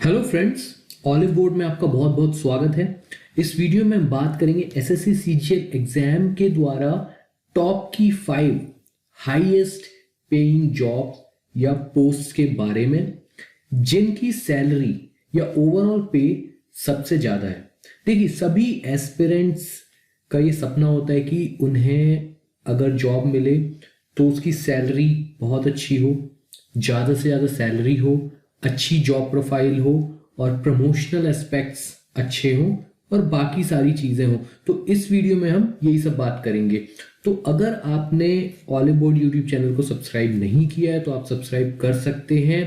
Hello friends, olive board में आपका बहुत बहुत स्वागत है। इस वीडियो में हम बात करेंगे एसएससी सीजीएल एग्जाम के द्वारा टॉप की 5 हाईएस्ट पेइंग जॉब या पोस्ट के बारे में, जिनकी सैलरी या ओवरऑल पे सबसे ज़्यादा है। देखिए, सभी एस्पिरेंट्स का ये सपना होता है कि उन्हें अगर जॉब मिले तो उसकी सैलरी बहुत अच्छी हो, ज़्यादा से ज़्यादा सैलरी हो, अच्छी जॉब प्रोफाइल हो और प्रमोशनल एस्पेक्ट्स अच्छे हों और बाकी सारी चीज़ें हों। तो इस वीडियो में हम यही सब बात करेंगे। तो अगर आपने ऑलिव बोर्ड यूट्यूब चैनल को सब्सक्राइब नहीं किया है तो आप सब्सक्राइब कर सकते हैं।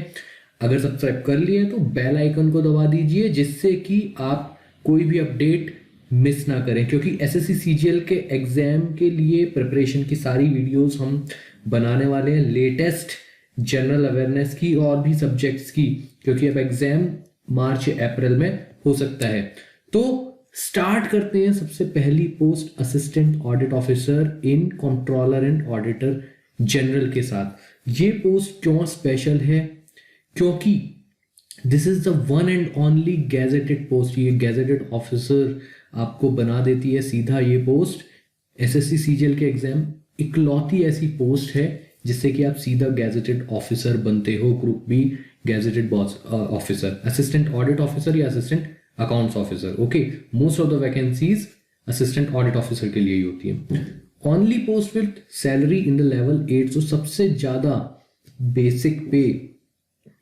अगर सब्सक्राइब कर लिए तो बेल आइकन को दबा दीजिए, जिससे कि आप कोई भी अपडेट मिस ना करें, क्योंकि एसएससी सीजीएल के एग्जाम के लिए प्रिपरेशन की सारी वीडियोस हम बनाने वाले हैं, लेटेस्ट जनरल अवेयरनेस की और भी सब्जेक्ट्स की, क्योंकि अब एग्जाम मार्च अप्रैल में हो सकता है। तो स्टार्ट करते हैं सबसे पहली post, assistant audit officer in controller and auditor general के साथ। ये पोस्ट क्यों स्पेशल है? क्योंकि this is the one and only gazetted post. ये गैजेटेड ऑफिसर आपको बना देती है सीधा ये पोस्ट। एसएससी सीजीएल के एग्जाम इकलौती ऐसी पोस्ट है जिससे कि आप सीधा गैजेटेड ऑफिसर बनते हो, group B gazetted officer, assistant audit officer या assistant accounts officer. Okay, most of the vacancies assistant audit officer के लिए ही होती है। Only post with salary in the level 8। तो सबसे ज्यादा बेसिक पे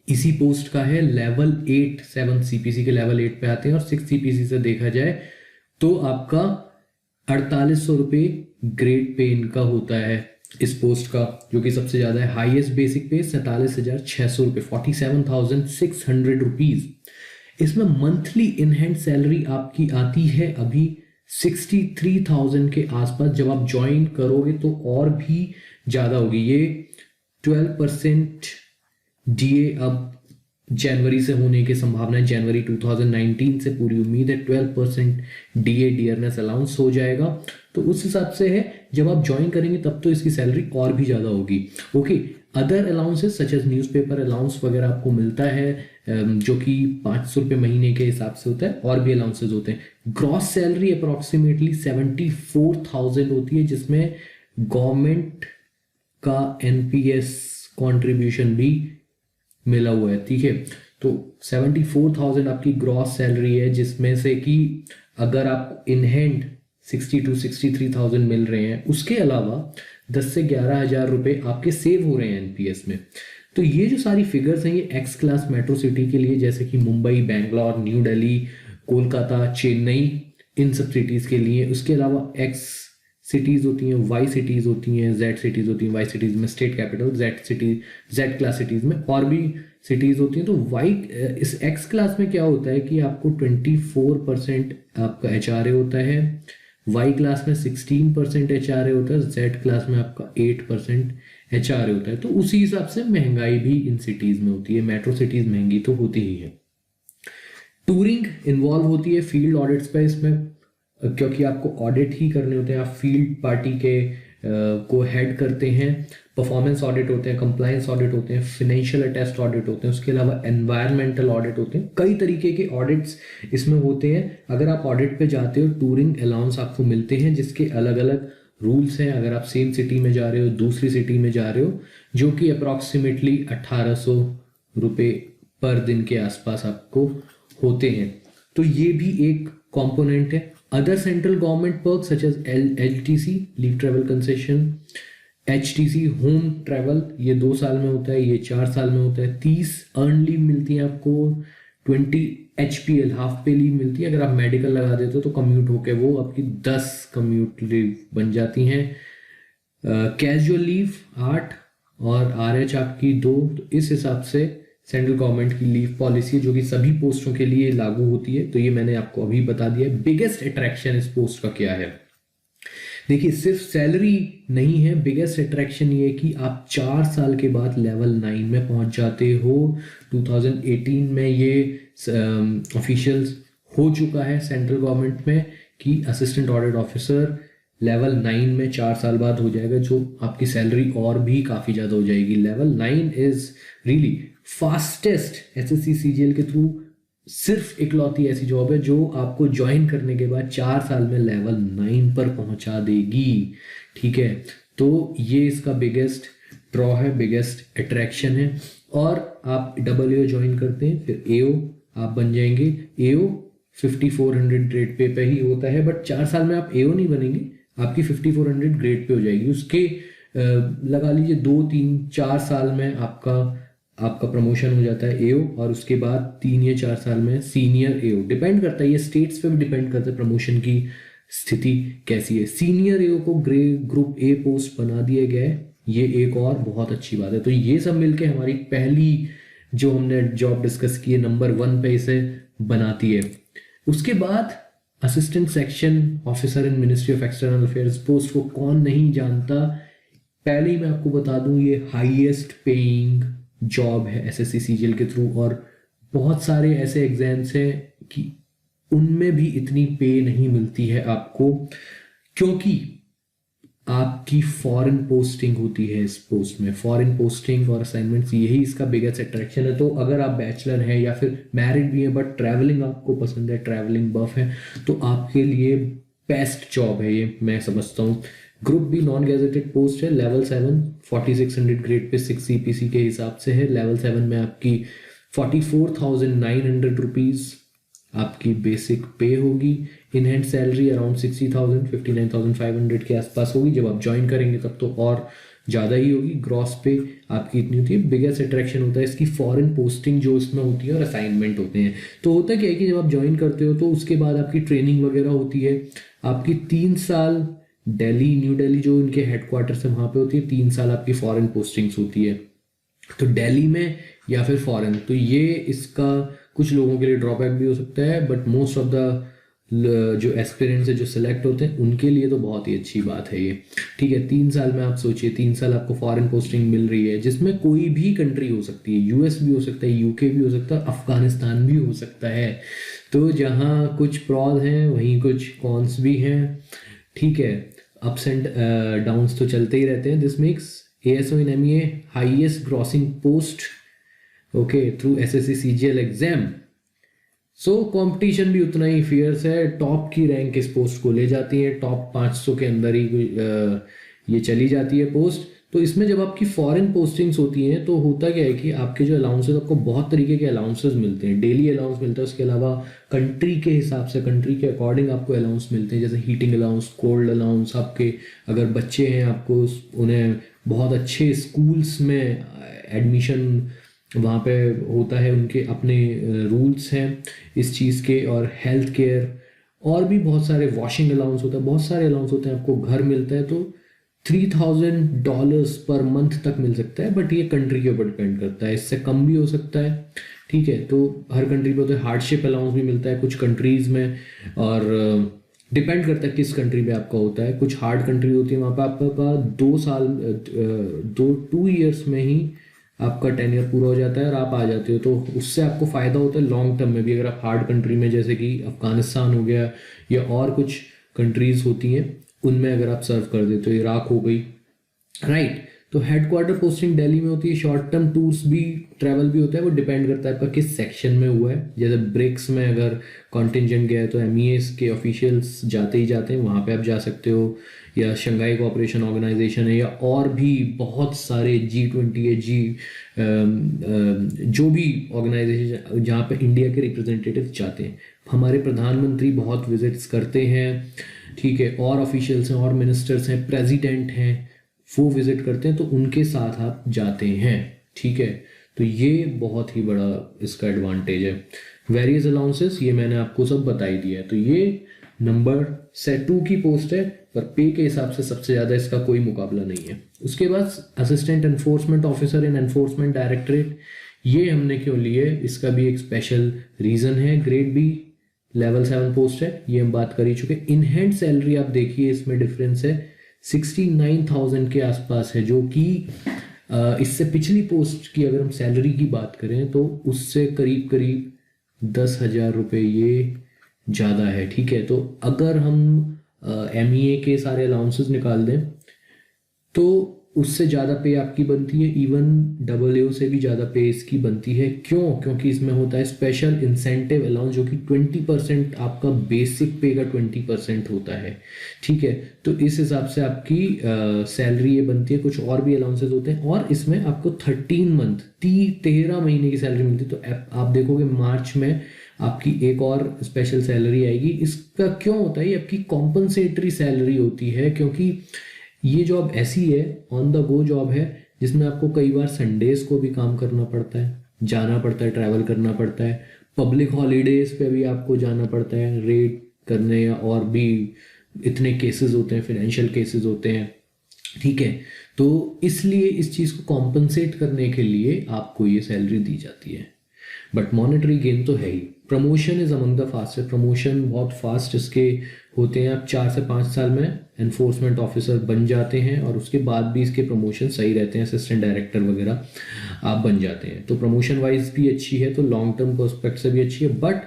इसी पोस्ट का है, लेवल 8। 7 सीपीसी के लेवल 8 पे आते हैं और 6 सीपीसी से देखा जाए तो आपका 4800 रुपये ग्रेड पे इनका होता है इस पोस्ट का, जो कि सबसे ज्यादा है। हाईएस्ट बेसिक पे 47,600 रुपये, 47,600 रुपीज। इसमें मंथली इन हैंड सैलरी आपकी आती है अभी 63,000 के आसपास। जब आप ज्वाइन करोगे तो और भी ज्यादा होगी। ये 12% डीए अब जनवरी से होने की संभावना है। जनवरी 2019 से पूरी उम्मीद है 12% डीए डियरनेस अलाउंस हो जाएगा। तो उस हिसाब से है, जब आप ज्वाइन करेंगे तब तो इसकी सैलरी और भी ज्यादा होगी। Okay, other allowances such as newspaper allowance वगैरह आपको मिलता है, जो कि 500 रुपये महीने के हिसाब से होता है। और भी अलाउंसेस होते हैं। ग्रॉस सैलरी अप्रोक्सीमेटली 74,000 होती है, जिसमें गवर्नमेंट का एनपीएस कॉन्ट्रीब्यूशन भी मिला हुआ है। ठीक है, तो 74,000 आपकी ग्रॉस सैलरी है, जिसमें से कि अगर आप इन हैंड 63,000 मिल रहे हैं, उसके अलावा 10 से 11,000 रुपए आपके सेव हो रहे हैं एनपीएस में। तो ये जो सारी फिगर्स हैं ये एक्स क्लास मेट्रो सिटी के लिए, जैसे कि मुंबई, बैंगलोर, न्यू दिल्ली, कोलकाता, चेन्नई, इन सब सिटीज के लिए। उसके अलावा एक्स सिटीज होती हैं, वाई सिटीज होती हैं, जेड सिटीज होती हैं। वाई सिटीज में state capital, Z city, Z class cities में और भी सिटीज होती हैं। तो वाई इस एक्स क्लास में क्या होता है कि आपको 24% आपका एचआरए होता है, वाई क्लास में 16% एचआरए होता है, जेड क्लास में आपका 8% एचआरए होता है। तो उसी हिसाब से महंगाई भी इन सिटीज में होती है। मेट्रो सिटीज महंगी तो होती ही है। टूरिंग इन्वॉल्व होती है फील्ड ऑडिट्स पे इसमें, क्योंकि आपको ऑडिट ही करने होते हैं। आप फील्ड पार्टी के को हेड करते हैं। परफॉर्मेंस ऑडिट होते हैं, कंप्लायंस ऑडिट होते हैं, फाइनेंशियल अटेस्ट ऑडिट होते हैं, उसके अलावा एनवायरमेंटल ऑडिट होते हैं। कई तरीके के ऑडिट्स इसमें होते हैं। अगर आप ऑडिट पे जाते हो, टूरिंग अलाउंस आपको मिलते हैं, जिसके अलग अलग रूल्स हैं। अगर आप सेम सिटी में जा रहे हो, दूसरी सिटी में जा रहे हो, जो कि अप्रॉक्सीमेटली 1800 रुपये पर दिन के आसपास आपको होते हैं। तो ये भी एक कॉम्पोनेंट है। Other central government perks such as LTC, leave travel concession, HTC, home travel, ये 2 साल में होता है, ये 4 साल में होता है। 30 अर्न लीव मिलती है आपको, 20 एचपीएल हाफ पे लीव मिलती है। अगर आप मेडिकल लगा देते हो तो कम्यूट होके वो आपकी 10 कम्यूट लीव बन जाती हैं। कैजुअल लीव 8 और आरएच आपकी 2। तो इस हिसाब से सेंट्रल गवर्नमेंट की लीव पॉलिसी, जो कि सभी पोस्टों के लिए लागू होती है। तो ये मैंने आपको अभी बता दिया। बिगेस्ट अट्रैक्शन इस पोस्ट का क्या है? देखिए, सिर्फ सैलरी नहीं है, बिगेस्ट अट्रैक्शन ये है कि आप 4 साल के बाद लेवल 9 में पहुंच जाते हो। 2018 में ये ऑफिशियल्स हो चुका है सेंट्रल गवर्नमेंट में कि असिस्टेंट ऑडिट ऑफिसर लेवल 9 में 4 साल बाद हो जाएगा, जो आपकी सैलरी और भी काफ़ी ज़्यादा हो जाएगी। Level 9 is really fastest SSC CGL के थ्रू सिर्फ इकलौती ऐसी जॉब है जो आपको ज्वाइन करने के बाद 4 साल में लेवल 9 पर पहुंचा देगी। ठीक है, तो ये इसका बिगेस्ट ड्रॉ है, बिगेस्ट अट्रैक्शन है। और आप डबल एओ ज्वाइन करते हैं, फिर एओ आप बन जाएंगे। एओ 5400 ग्रेड पे ही होता है, बट 4 साल में आप एओ नहीं बनेंगे, आपकी 5400 ग्रेड पे हो जाएगी। उसके लगा लीजिए 2 3 4 साल में आपका प्रमोशन हो जाता है एओ, और उसके बाद 3 या 4 साल में सीनियर एओ। डिपेंड करता है, ये स्टेट्स पे भी डिपेंड करता है प्रमोशन की स्थिति कैसी है। सीनियर एओ को ग्रुप ए पोस्ट बना दिया गया है, ये एक और बहुत अच्छी बात है। तो ये सब मिलके हमारी पहली जो हमने जॉब डिस्कस की है नंबर 1 पे इसे बनाती है। उसके बाद assistant section officer in ministry of external affairs post को कौन नहीं जानता। पहले ही मैं आपको बता दूं, ये हाईएस्ट पेइंग जॉब है एसएससी सीजीएल के थ्रू, और बहुत सारे ऐसे एग्जाम्स हैं कि उनमें भी इतनी पे नहीं मिलती है आपको, क्योंकि आपकी फॉरेन पोस्टिंग होती है इस पोस्ट में। फॉरेन पोस्टिंग और असाइनमेंट्स, यही इसका बिगेस्ट अट्रैक्शन है। तो अगर आप बैचलर हैं या फिर मैरिड भी हैं बट ट्रैवलिंग आपको पसंद है, ट्रैवलिंग बफ है, तो आपके लिए बेस्ट जॉब है ये, मैं समझता हूँ। Group B non gazetted post है, लेवल 7 4600 ग्रेड पे 6 CPC के हिसाब से है। लेवल 7 में आपकी 44,900 रुपीज़ आपकी बेसिक पे होगी। इन हैंड सैलरी अराउंड 60,000 59,500 के आसपास होगी। जब आप ज्वाइन करेंगे तब तो और ज़्यादा ही होगी। ग्रॉस पे आपकी इतनी होती है। बिगेस्ट अट्रैक्शन होता है इसकी फॉरेन पोस्टिंग जो इसमें होती है और असाइनमेंट होते हैं। तो होता क्या है कि जब आप ज्वाइन करते हो तो उसके बाद आपकी ट्रेनिंग वगैरह होती है। आपकी 3 साल दिल्ली, न्यू दिल्ली जो इनके हेडक्वार्टर्स है वहाँ पे होती है। 3 साल आपकी फॉरेन पोस्टिंग्स होती है, तो दिल्ली में या फिर फॉरेन। तो ये इसका कुछ लोगों के लिए ड्रॉबैक भी हो सकता है, बट मोस्ट ऑफ द जो एस्पिरेंट्स है जो सिलेक्ट होते हैं उनके लिए तो बहुत ही अच्छी बात है ये। ठीक है, 3 साल में आप सोचिए, 3 साल आपको फॉरेन पोस्टिंग मिल रही है, जिसमें कोई भी कंट्री हो सकती है। यूएस भी हो सकता है, यूके भी हो सकता है, अफगानिस्तान भी हो सकता है। तो जहाँ कुछ प्रॉज हैं वहीं कुछ कॉन्स भी हैं। ठीक है, अप्स एंड डाउन्स तो चलते ही रहते हैं। This makes ASO in MEA highest grossing post okay through SSC CGL exam। So competition भी उतना ही फियर्स है। टॉप की रैंक इस पोस्ट को ले जाती है, टॉप 500 के अंदर ही ये चली जाती है पोस्ट। तो इसमें जब आपकी फॉरेन पोस्टिंग्स होती हैं तो होता क्या है कि आपके जो अलाउंसेस, आपको बहुत तरीके के अलाउंसेस मिलते हैं। डेली अलाउंस मिलता है, उसके अलावा कंट्री के हिसाब से, कंट्री के अकॉर्डिंग आपको अलाउंस मिलते हैं, जैसे हीटिंग अलाउंस, कोल्ड अलाउंस। आपके अगर बच्चे हैं आपको उन्हें बहुत अच्छे स्कूल्स में एडमिशन वहाँ पे होता है, उनके अपने रूल्स हैं इस चीज़ के। और हेल्थ केयर और भी बहुत सारे, वॉशिंग अलाउंस होता है, बहुत सारे अलाउंस होते हैं। आपको घर मिलता है तो $3,000 पर मंथ तक मिल सकता है, बट ये कंट्री के ऊपर डिपेंड करता है, इससे कम भी हो सकता है। ठीक है, तो हर कंट्री पे होता है। हार्डशिप अलाउंस भी मिलता है कुछ कंट्रीज़ में, और डिपेंड करता है किस कंट्री में आपका होता है। कुछ हार्ड कंट्री होती है, वहाँ पे आपका 2 ईयर्स में ही आपका टेन्योर पूरा हो जाता है और आप आ जाते हो। तो उससे आपको फ़ायदा होता है लॉन्ग टर्म में भी। अगर आप हार्ड कंट्री में, जैसे कि अफगानिस्तान हो गया या और कुछ कंट्रीज़ होती हैं, उनमें अगर आप सर्व कर देते हो, इराक हो गई, राइट। तो हेडक्वार्टर पोस्टिंग दिल्ली में होती है। शॉर्ट टर्म टूर्स भी, ट्रैवल भी होता है, वो डिपेंड करता है आपका किस सेक्शन में हुआ है। जैसे ब्रिक्स में अगर कॉन्टिजेंट गया है तो MEAs के ऑफिशियल्स जाते ही जाते हैं, वहाँ पे आप जा सकते हो। या शंघाई कोऑपरेशन ऑर्गेनाइजेशन है, या और भी बहुत सारे G20 है, जो भी ऑर्गेनाइजेशन जहाँ पे इंडिया के रिप्रेजेंटेटिव जाते हैं। हमारे प्रधानमंत्री बहुत विजिट्स करते हैं। ठीक है, और ऑफिशियल्स हैं और मिनिस्टर्स हैं, प्रेसिडेंट हैं, वो विजिट करते हैं, तो उनके साथ आप जाते हैं। ठीक है, तो ये बहुत ही बड़ा इसका एडवांटेज है। वेरियस अलाउंसेस ये मैंने आपको सब बता ही दिया है। तो ये नंबर 2 की पोस्ट है, पर पे के हिसाब से सबसे ज़्यादा इसका कोई मुकाबला नहीं है। उसके बाद assistant enforcement officer in enforcement directorate, ये हमने क्यों लिए, इसका भी एक स्पेशल रीज़न है। ग्रेड बी लेवल 7 पोस्ट है, ये हम बात कर ही चुके। इन हैंड सैलरी आप देखिए, इसमें डिफरेंस है 69,000 के आसपास है, जो कि इससे पिछली पोस्ट की अगर हम सैलरी की बात करें तो उससे करीब करीब 10,000 रुपये ये ज़्यादा है। ठीक है, तो अगर हम MEA के सारे अलाउंसेस निकाल दें तो उससे ज़्यादा पे आपकी बनती है, इवन डबल ए से भी ज़्यादा पे इसकी बनती है। क्यों? क्योंकि इसमें होता है स्पेशल इंसेंटिव अलाउंस, जो कि 20% आपका बेसिक पे का 20% होता है। ठीक है, तो इस हिसाब से आपकी सैलरी ये बनती है। कुछ और भी अलाउंसेस होते हैं, और इसमें आपको 13 मंथ 13 महीने की सैलरी मिलती है। तो आप देखोगे मार्च में आपकी एक और स्पेशल सैलरी आएगी। इसका क्यों होता है? ये आपकी कॉम्पनसेटरी सैलरी होती है, क्योंकि ये जॉब ऐसी है, ऑन द गो जॉब है, जिसमें आपको कई बार संडेज को भी काम करना पड़ता है, जाना पड़ता है, ट्रैवल करना पड़ता है। पब्लिक हॉलीडेज पे भी आपको जाना पड़ता है रेड करने, या और भी इतने केसेस होते हैं, फाइनेंशियल केसेस होते हैं। ठीक है, तो इसलिए इस चीज़ को कॉम्पनसेट करने के लिए आपको ये सैलरी दी जाती है। बट मॉनेटरी गेन तो है ही। Promotion is among the fastest, promotion बहुत फास्ट इसके होते हैं। आप 4 से 5 साल में एनफोर्समेंट ऑफिसर बन जाते हैं, और उसके बाद भी इसके प्रमोशन सही रहते हैं, असिस्टेंट डायरेक्टर वगैरह आप बन जाते हैं। तो प्रमोशन वाइज भी अच्छी है, तो लॉन्ग टर्म पर्सपेक्ट से भी अच्छी है। बट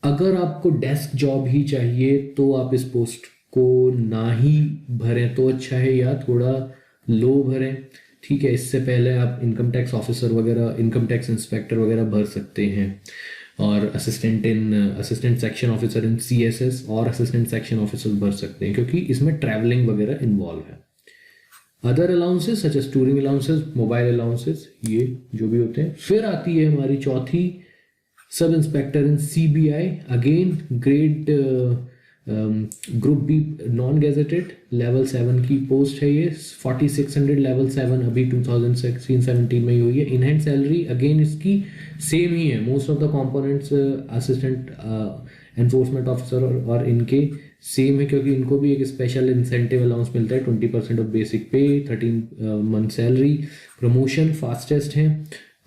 अगर आपको डेस्क जॉब ही चाहिए तो आप इस पोस्ट को ना ही भरें तो अच्छा है, या थोड़ा लो भरें। ठीक है, इससे पहले आप इनकम टैक्स ऑफिसर वगैरह, इनकम टैक्स इंस्पेक्टर वगैरह भर सकते हैं, और assistant section officer in CSS और असिस्टेंट सेक्शन ऑफिसर भर सकते हैं, क्योंकि इसमें ट्रैवलिंग वगैरह इन्वॉल्व है। Other allowances such as touring allowances, mobile allowances, ये जो भी होते हैं। फिर आती है हमारी चौथी, sub inspector in CBI, again grade group B non gazetted, level 7 की पोस्ट है ये। 4600 लेवल 7 अभी 2016-17 में ही हुई है। इनहैंड सैलरी अगेन इसकी सेम ही है, most of the components assistant enforcement officer और इनके सेम है, क्योंकि इनको भी एक स्पेशल इंसेंटिव अलाउंस मिलता है, 20% ऑफ बेसिक पे, 13 मंथ सैलरी। प्रमोशन फास्टेस्ट है,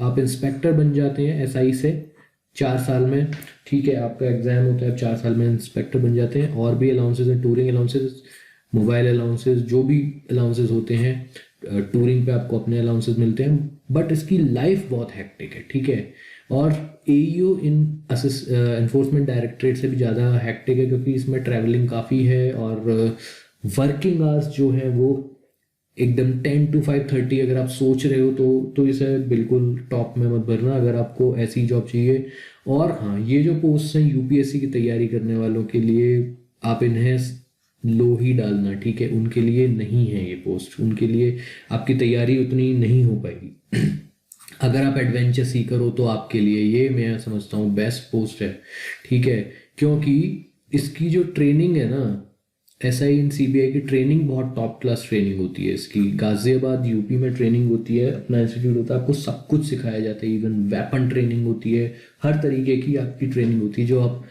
आप इंस्पेक्टर बन जाते हैं एसआई से 4 साल में। ठीक है, आपका एग्जाम होता है, 4 साल में इंस्पेक्टर बन जाते हैं। और भी अलाउंसेज हैं, टूरिंग अलाउंसेज, मोबाइल अलाउंसेज, जो भी अलाउंसेज होते हैं। टूरिंग पे आपको अपने अलाउंसेज मिलते हैं, बट इसकी लाइफ बहुत हैक्टिक है। ठीक है, और एयू इन एनफोर्समेंट डायरेक्टरेट से भी ज़्यादा हैक्टिक है, क्योंकि इसमें ट्रैवलिंग काफ़ी है, और वर्किंग आवर्स जो है वो एकदम 10 to 5:30 अगर आप सोच रहे हो तो इसे बिल्कुल टॉप में मत भरना, अगर आपको ऐसी जॉब चाहिए। और हाँ, ये जो पोस्ट हैं यूपीएससी की तैयारी करने वालों के लिए, आप इन्हें लो ही डालना। ठीक है, उनके लिए नहीं है ये पोस्ट, उनके लिए आपकी तैयारी उतनी नहीं हो पाएगी। अगर आप एडवेंचर सीकर हो तो आपके लिए ये मैं समझता हूँ बेस्ट पोस्ट है। ठीक है, क्योंकि इसकी जो ट्रेनिंग है ना, एसआई इन सीबीआई की ट्रेनिंग बहुत टॉप क्लास ट्रेनिंग होती है इसकी। गाजियाबाद यूपी में ट्रेनिंग होती है, अपना इंस्टीट्यूट होता है, आपको सब कुछ सिखाया जाता है, इवन वेपन ट्रेनिंग होती है, हर तरीके की आपकी ट्रेनिंग होती है जो आप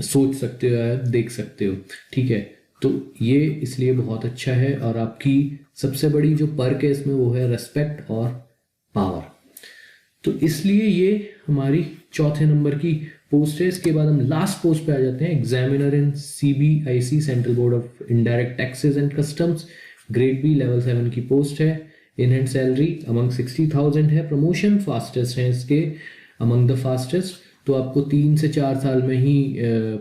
सोच सकते हो या देख सकते हो। ठीक है, तो ये इसलिए बहुत अच्छा है। और आपकी सबसे बड़ी जो पर्क है इसमें वो है रेस्पेक्ट और पावर, तो इसलिए ये हमारी चौथे नंबर की पोस्ट है। इसके बाद हम लास्ट पोस्ट पे आ जाते हैं, examiner in CBIC, central board of indirect taxes and customs, grade B level 7 की पोस्ट है। इन हैंड सैलरी अमंग 60,000 है। प्रमोशन फास्टेस्ट है इसके, अमंग द फास्टेस्ट। तो आपको 3 से 4 साल में ही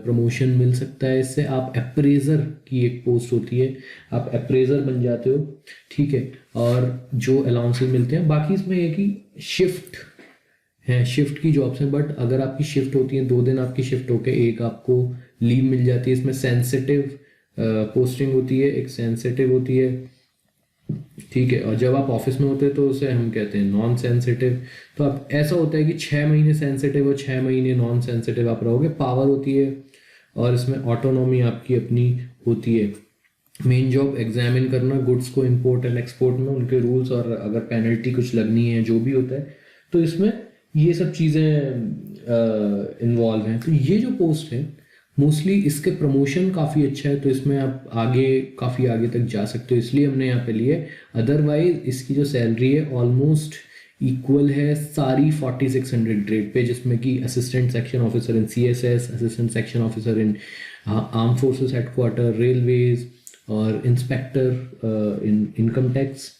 प्रमोशन मिल सकता है इससे। आप अप्रेजर की एक पोस्ट होती है, आप अप्रेजर बन जाते हो। ठीक है, और जो अलाउंसेस मिलते हैं, बाकी इसमें एक ही शिफ्ट है, शिफ्ट की जॉब्स हैं। बट अगर आपकी शिफ्ट होती है 2 दिन आपकी शिफ्ट होके एक आपको लीव मिल जाती है। इसमें सेंसिटिव पोस्टिंग होती है, एक सेंसिटिव होती है। ठीक है, और जब आप ऑफिस में होते हैं तो उसे हम कहते हैं नॉन सेंसिटिव। तो अब ऐसा होता है कि 6 महीने सेंसिटिव और 6 महीने नॉन सेंसिटिव आप रहोगे। पावर होती है, और इसमें ऑटोनॉमी आपकी अपनी होती है। मेन जॉब एग्जामिन करना, गुड्स को इंपोर्ट एंड एक्सपोर्ट में उनके रूल्स, और अगर पेनल्टी कुछ लगनी है जो भी होता है, तो इसमें ये सब चीज़ें इन्वॉल्व हैं। तो ये जो पोस्ट है मोस्टली इसके प्रमोशन काफ़ी अच्छा है, तो इसमें आप आगे काफ़ी आगे तक जा सकते हो, इसलिए हमने यहाँ पे लिए। अदरवाइज इसकी जो सैलरी है ऑलमोस्ट इक्वल है सारी 4600 ग्रेड पे, जिसमें कि assistant section officer in CSS, assistant section officer in arm forces headquarter, railways, और inspector in income tax,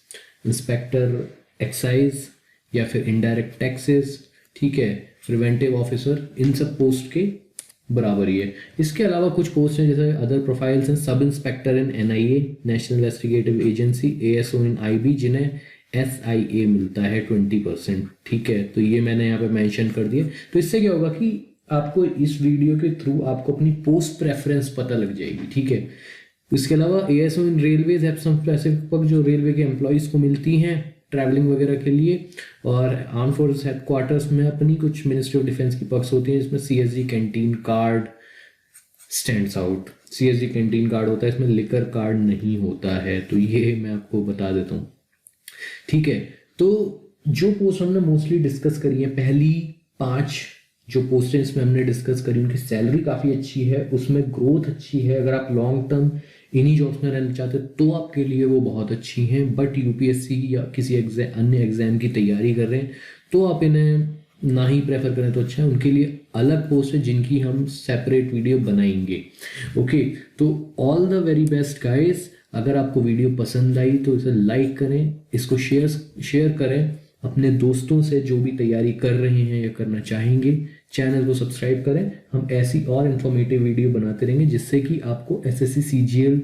inspector excise या फिर इनडायरेक्ट टैक्सेस। ठीक है, प्रिवेंटिव ऑफिसर, इन सब पोस्ट के बराबर ही है। इसके अलावा कुछ पोस्ट हैं जैसे अदर प्रोफाइल्स हैं, sub inspector in NIA national investigative agency, ASO in IB जिन्हें एसआईए मिलता है 20%। ठीक है, तो ये मैंने यहाँ पे मेंशन कर दिया। तो इससे क्या होगा कि आपको इस वीडियो के थ्रू आपको अपनी पोस्ट प्रेफरेंस पता लग जाएगी। ठीक है, इसके अलावा ASO in railways have some specific जो रेलवे के एम्प्लॉयज़ को मिलती हैं ट्रैवलिंग वगैरह के लिए, और आर्म फोर्स हेडक्वार्टर्स में अपनी कुछ मिनिस्ट्री ऑफ डिफेंस की पर्क्स होती हैं जिसमें CSD canteen card stands out. CSD canteen card होता है, इसमें लिकर कार्ड नहीं होता है, तो ये मैं आपको बता देता हूँ। ठीक है, तो जो पोस्ट हमने मोस्टली डिस्कस करी है, पहली 5 जो पोस्टें इसमें हमने डिस्कस करी, उनकी सैलरी काफ़ी अच्छी है, उसमें ग्रोथ अच्छी है। अगर आप लॉन्ग टर्म इन्हीं जॉब्स में रहना चाहते हैं तो आपके लिए वो बहुत अच्छी हैं। बट यूपीएससी या किसी अन्य एग्जाम की तैयारी कर रहे हैं तो आप इन्हें ना ही प्रेफर करें तो अच्छा है। उनके लिए अलग पोस्ट है जिनकी हम सेपरेट वीडियो बनाएंगे। ओके, तो all the very best guys. अगर आपको वीडियो पसंद आई तो इसे लाइक करें, इसको शेयर करें अपने दोस्तों से जो भी तैयारी कर रहे हैं या करना चाहेंगे। चैनल को सब्सक्राइब करें, हम ऐसी और इन्फॉर्मेटिव वीडियो बनाते रहेंगे जिससे कि आपको एसएससी सीजीएल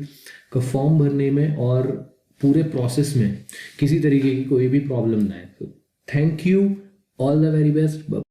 का फॉर्म भरने में और पूरे प्रोसेस में किसी तरीके की कोई भी प्रॉब्लम ना आए। तो thank you, all the very best.